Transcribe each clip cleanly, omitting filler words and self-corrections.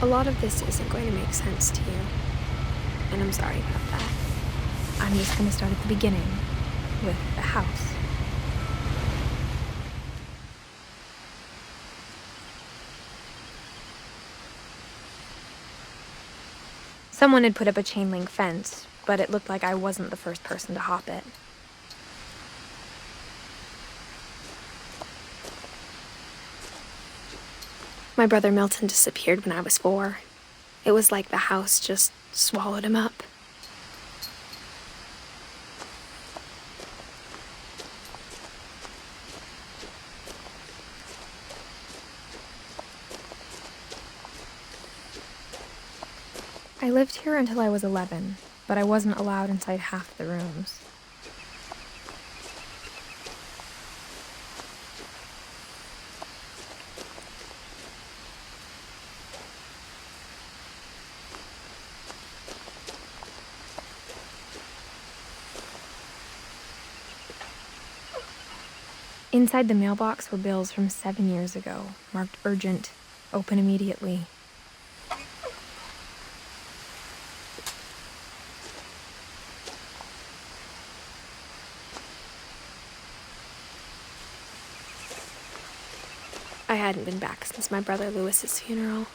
A lot of this isn't going to make sense to you, and I'm sorry about that. I'm just going to start at the beginning, with the house. Someone had put up a chain-link fence, but it looked like I wasn't the first person to hop it. My brother Milton disappeared when I was 4. It was like the house just swallowed him up. I lived here until I was 11, but I wasn't allowed inside half the rooms. Inside the mailbox were bills from 7 years ago, marked urgent, open immediately. I hadn't been back since my brother Lewis's funeral.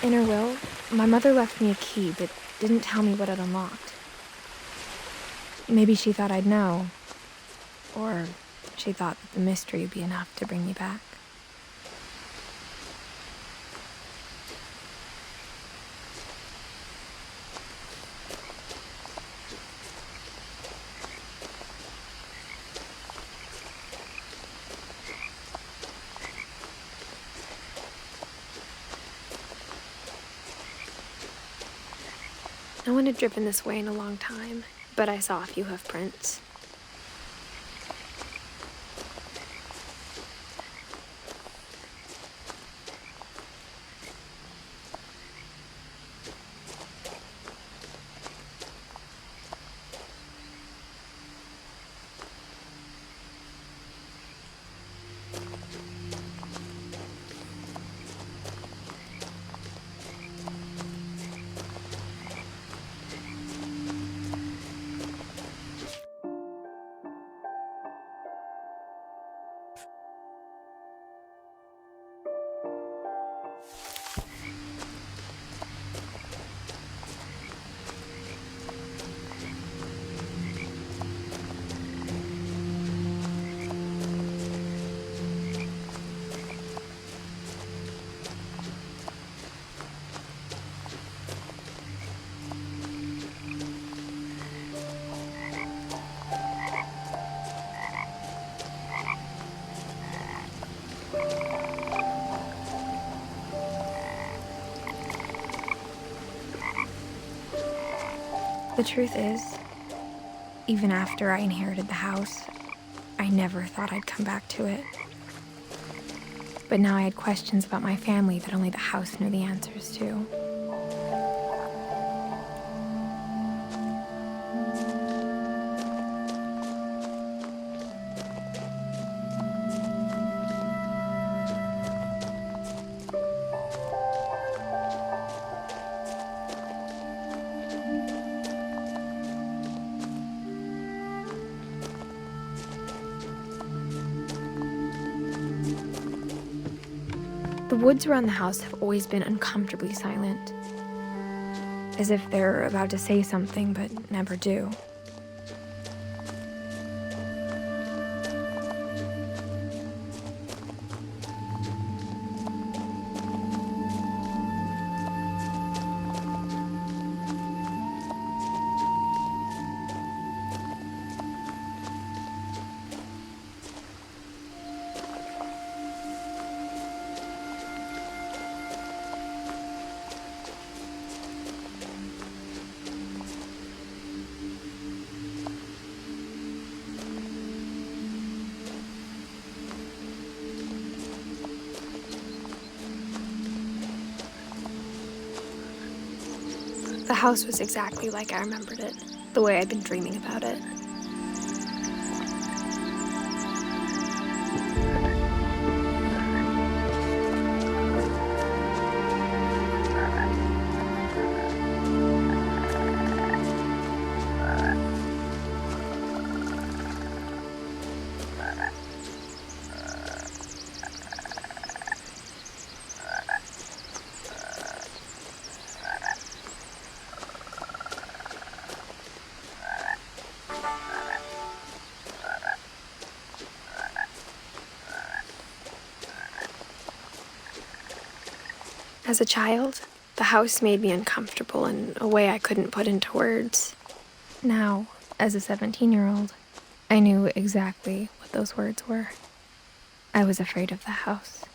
In her will, my mother left me a key, but didn't tell me what it unlocked. Maybe she thought I'd know, or she thought that the mystery would be enough to bring me back. No one had driven this way in a long time, but I saw a few hoof prints. The truth is, even after I inherited the house, I never thought I'd come back to it. But now I had questions about my family that only the house knew the answers to. The woods around the house have always been uncomfortably silent, as if they're about to say something but never do. The house was exactly like I remembered it, the way I'd been dreaming about it. As a child, the house made me uncomfortable in a way I couldn't put into words. Now, as a 17-year-old, I knew exactly what those words were. I was afraid of the house.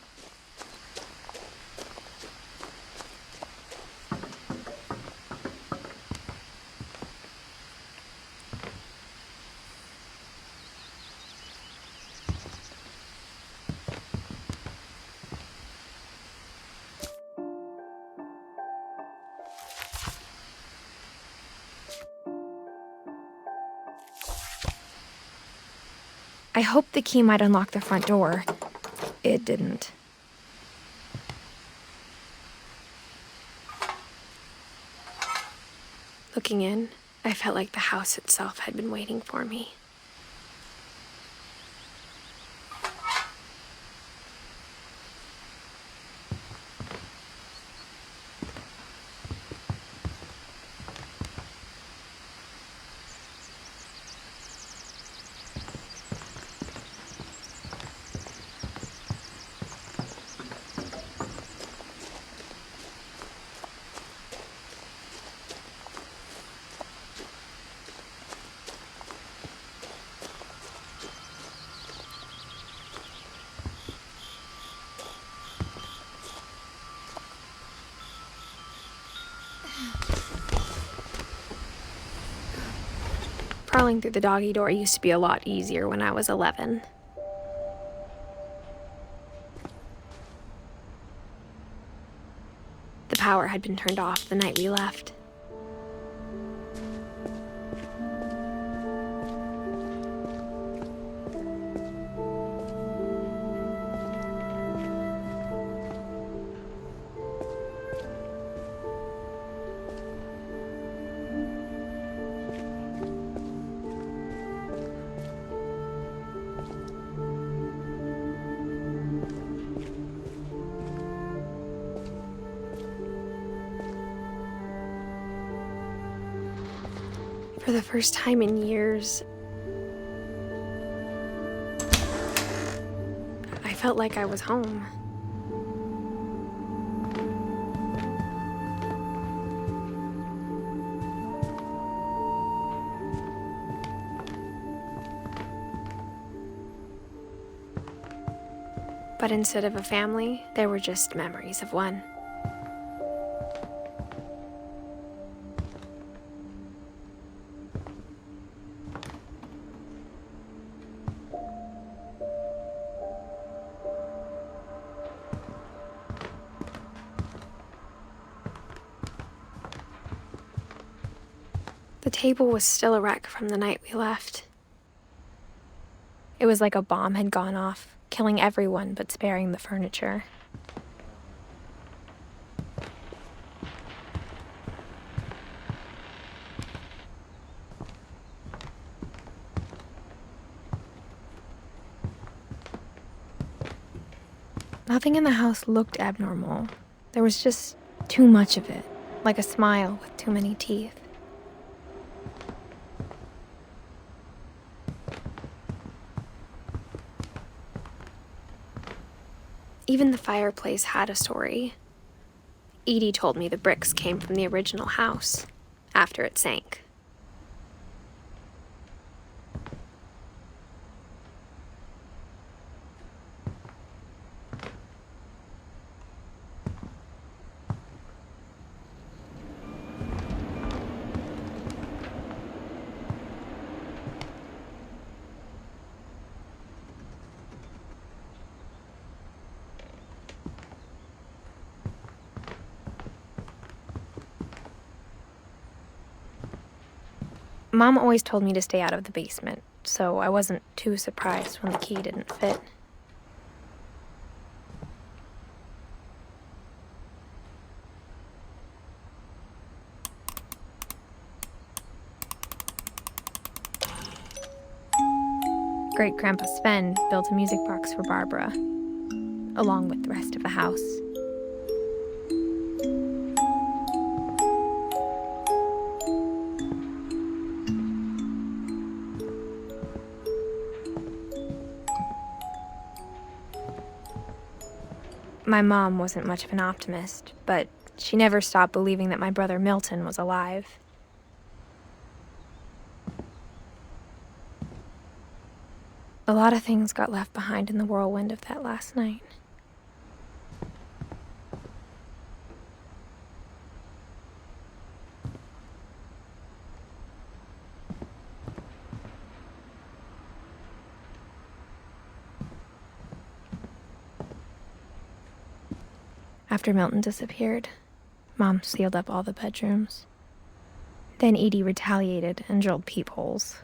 I hoped the key might unlock the front door. It didn't. Looking in, I felt like the house itself had been waiting for me. Crawling through the doggy door used to be a lot easier when I was 11. The power had been turned off the night we left. For the first time in years, I felt like I was home. But instead of a family, there were just memories of one. The table was still a wreck from the night we left. It was like a bomb had gone off, killing everyone but sparing the furniture. Nothing in the house looked abnormal. There was just too much of it, like a smile with too many teeth. Even the fireplace had a story. Edie told me the bricks came from the original house, after it sank. Mom always told me to stay out of the basement, so I wasn't too surprised when the key didn't fit. Great-Grandpa Sven built a music box for Barbara, along with the rest of the house. My mom wasn't much of an optimist, but she never stopped believing that my brother Milton was alive. A lot of things got left behind in the whirlwind of that last night. After Milton disappeared, Mom sealed up all the bedrooms. Then Edie retaliated and drilled peepholes.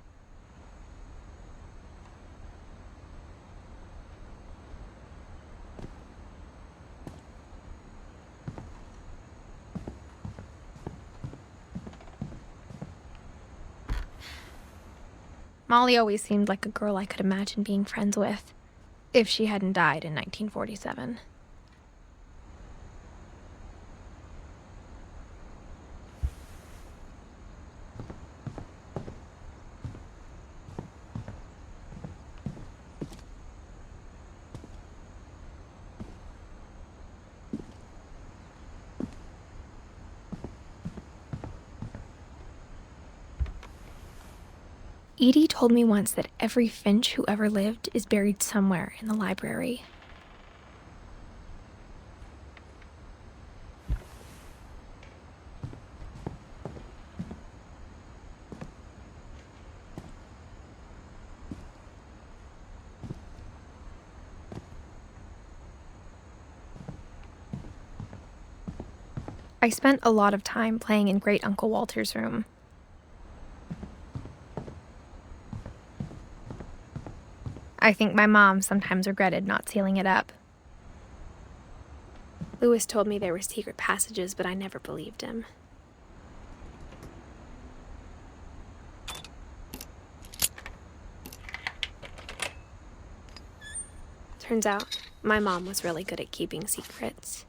Molly always seemed like a girl I could imagine being friends with, if she hadn't died in 1947. Edie told me once that every Finch who ever lived is buried somewhere in the library. I spent a lot of time playing in Great Uncle Walter's room. I think my mom sometimes regretted not sealing it up. Lewis told me there were secret passages, but I never believed him. Turns out, my mom was really good at keeping secrets.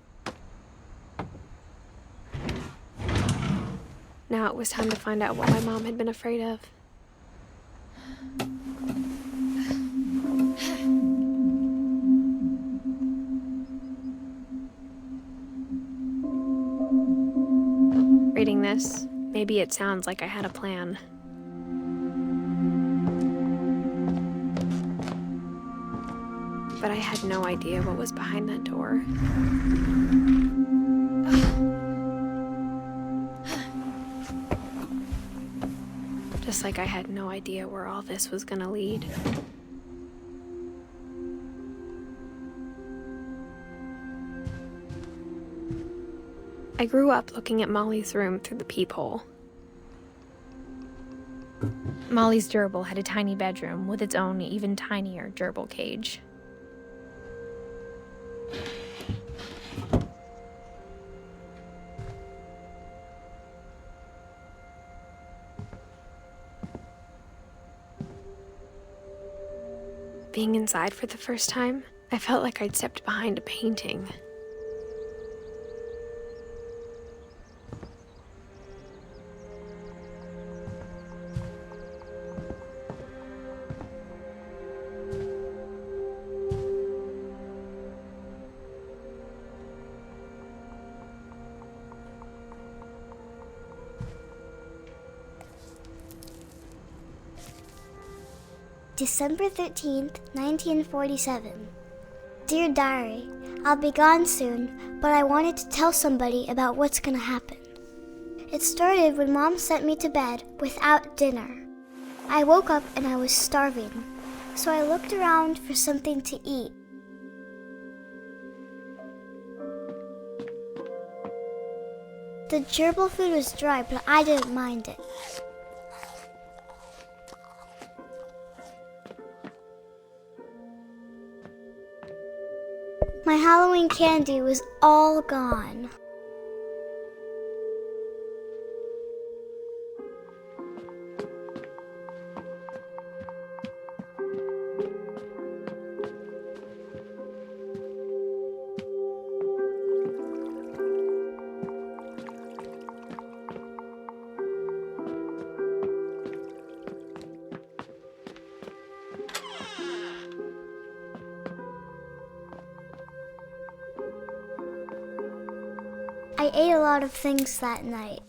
Now it was time to find out what my mom had been afraid of. Reading this, maybe it sounds like I had a plan. But I had no idea what was behind that door. Just like I had no idea where all this was gonna lead. I grew up looking at Molly's room through the peephole. Molly's gerbil had a tiny bedroom with its own even tinier gerbil cage. Being inside for the first time, I felt like I'd stepped behind a painting. December 13th, 1947. Dear Diary, I'll be gone soon, but I wanted to tell somebody about what's gonna happen. It started when Mom sent me to bed without dinner. I woke up and I was starving, so I looked around for something to eat. The gerbil food was dry, but I didn't mind it. Halloween candy was all gone. I ate a lot of things that night.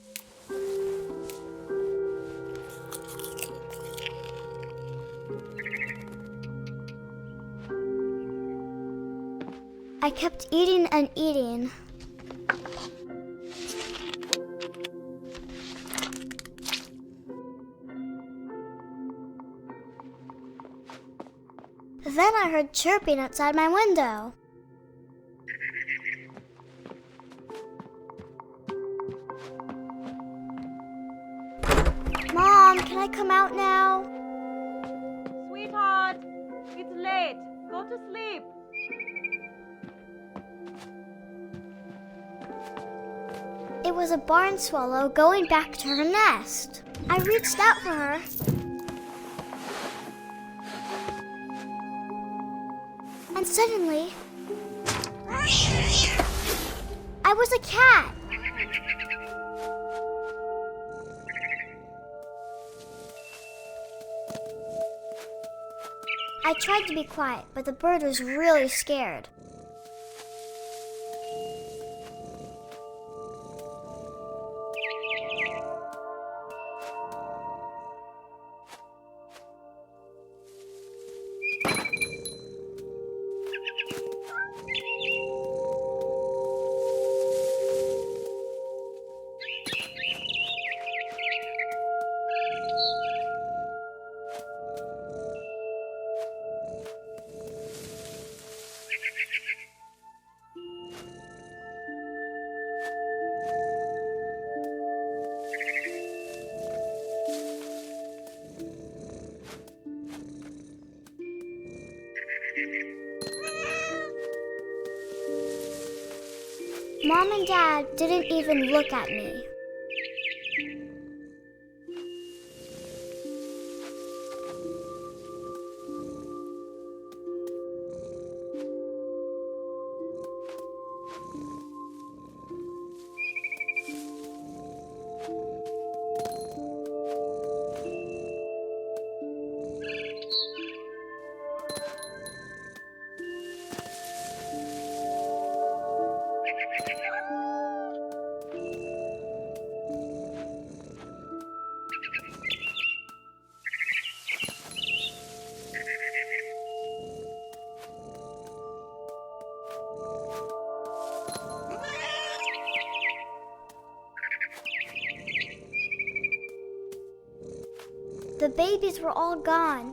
I kept eating and eating. Then I heard chirping outside my window. Mom, can I come out now? Sweetheart, it's late. Go to sleep. It was a barn swallow going back to her nest. I reached out for her. And suddenly, I was a cat. I tried to be quiet, but the bird was really scared. Mom and Dad didn't even look at me. The babies were all gone.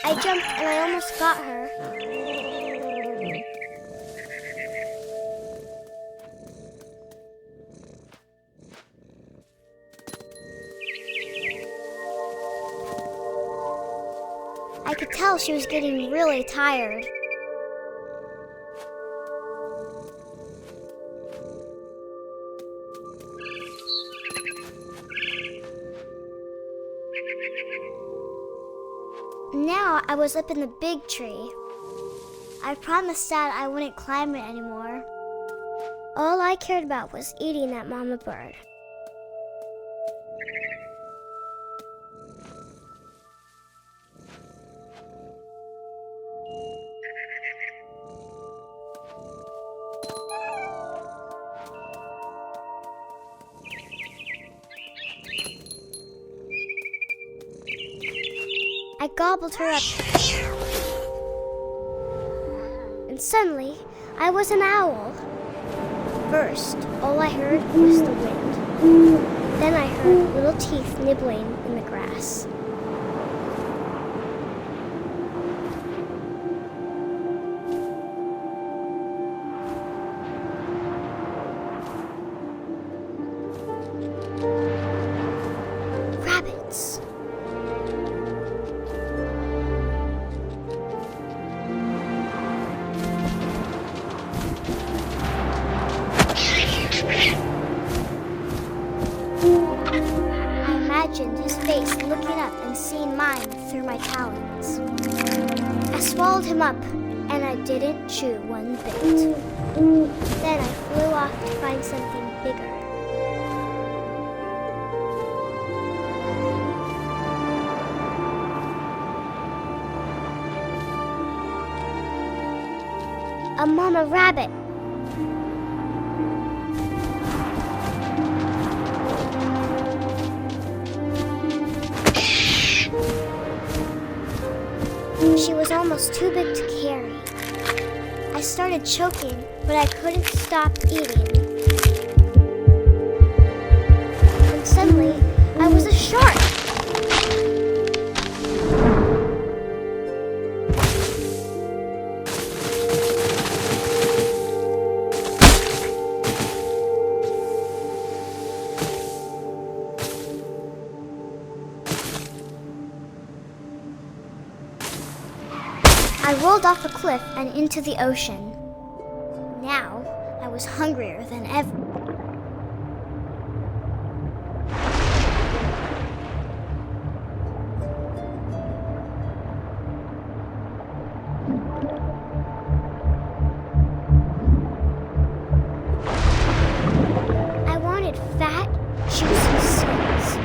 I jumped and I almost got her. I could tell she was getting really tired. Now I was up in the big tree. I promised Dad I wouldn't climb it anymore. All I cared about was eating that mama bird. I gobbled her up. And suddenly, I was an owl. First, all I heard was the wind. Then I heard little teeth nibbling in the grass. imagined his face looking up and seeing mine through my talons. I swallowed him up, and I didn't chew one bit. Then I flew off to find something bigger. A mama rabbit. She was almost too big to carry. I started choking, but I couldn't stop eating. And suddenly, I was a shark. I rolled off a cliff and into the ocean. Now, I was hungrier than ever. I wanted fat, juicy seeds.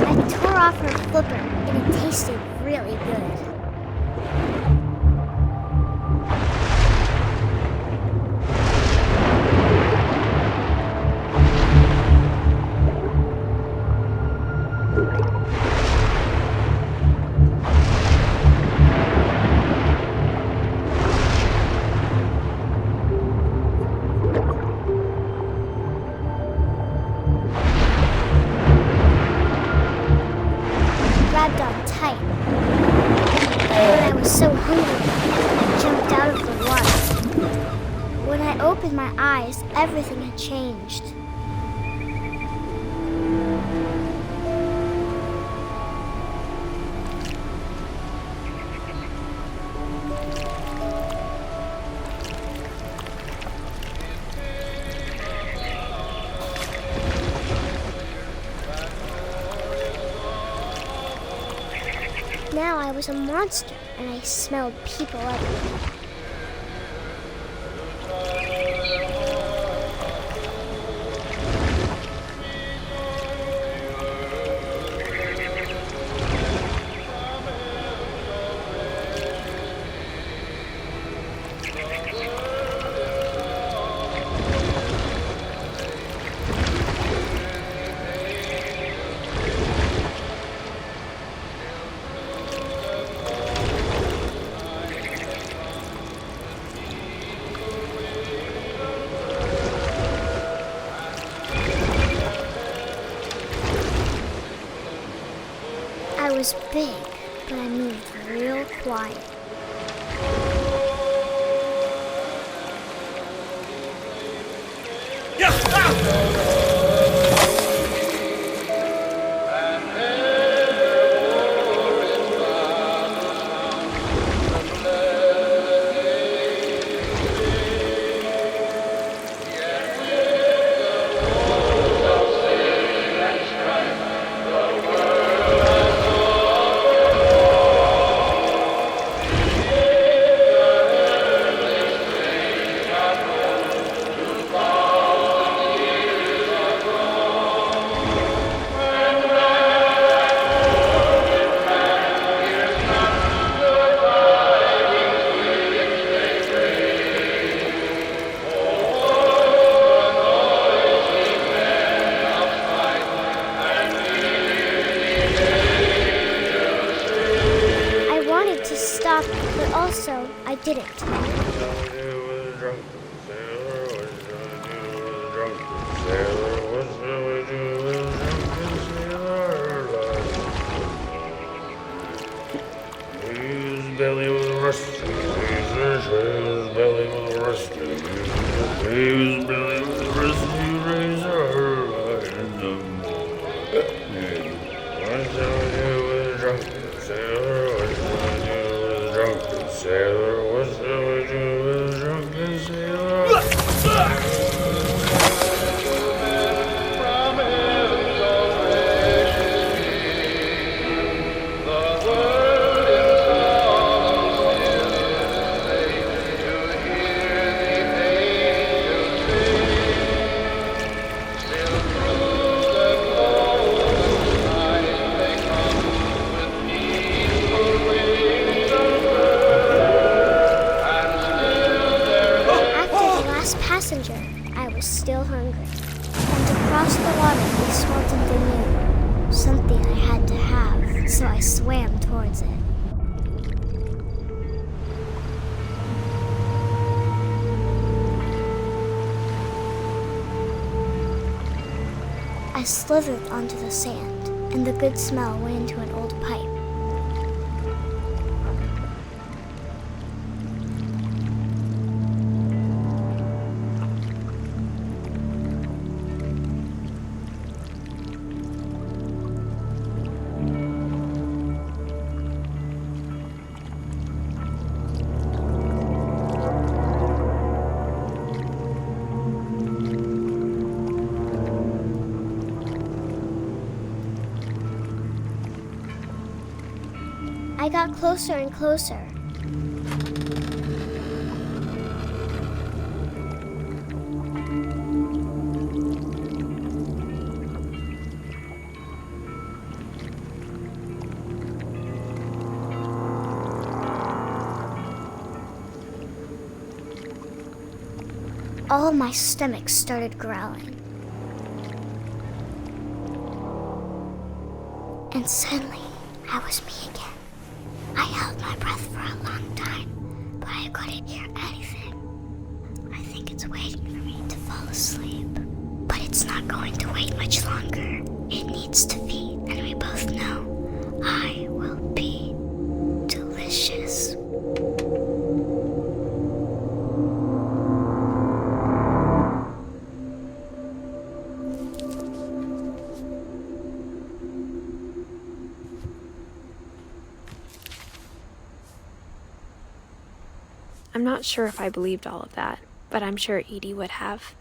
I tore off her flipper, and it tasted really good. Grabbed on tight. But I was so hungry, I jumped out of the water. When I opened my eyes, everything had changed. Now I was a monster, and I smelled people everywhere. I was big, but I moved real quiet. But also, I didn't. His belly was rusty, his belly was rusty, his belly was rusty, razor in the morning. What shall we do with a drunken sailor? What shall we do with a drunken sailor? What shall we do with a drunken sailor? Across the water, we swelled into noon, something I had to have, so I swam towards it. I slithered onto the sand, and the good smell went into an old pipe. I got closer and closer. All my stomach started growling. And suddenly, I was me again. I held my breath for a long time, but I couldn't hear anything. I think it's waiting for me to fall asleep. But it's not going to wait much longer. It needs to feed, and we both know I will be delicious. I'm not sure if I believed all of that, but I'm sure Edie would have.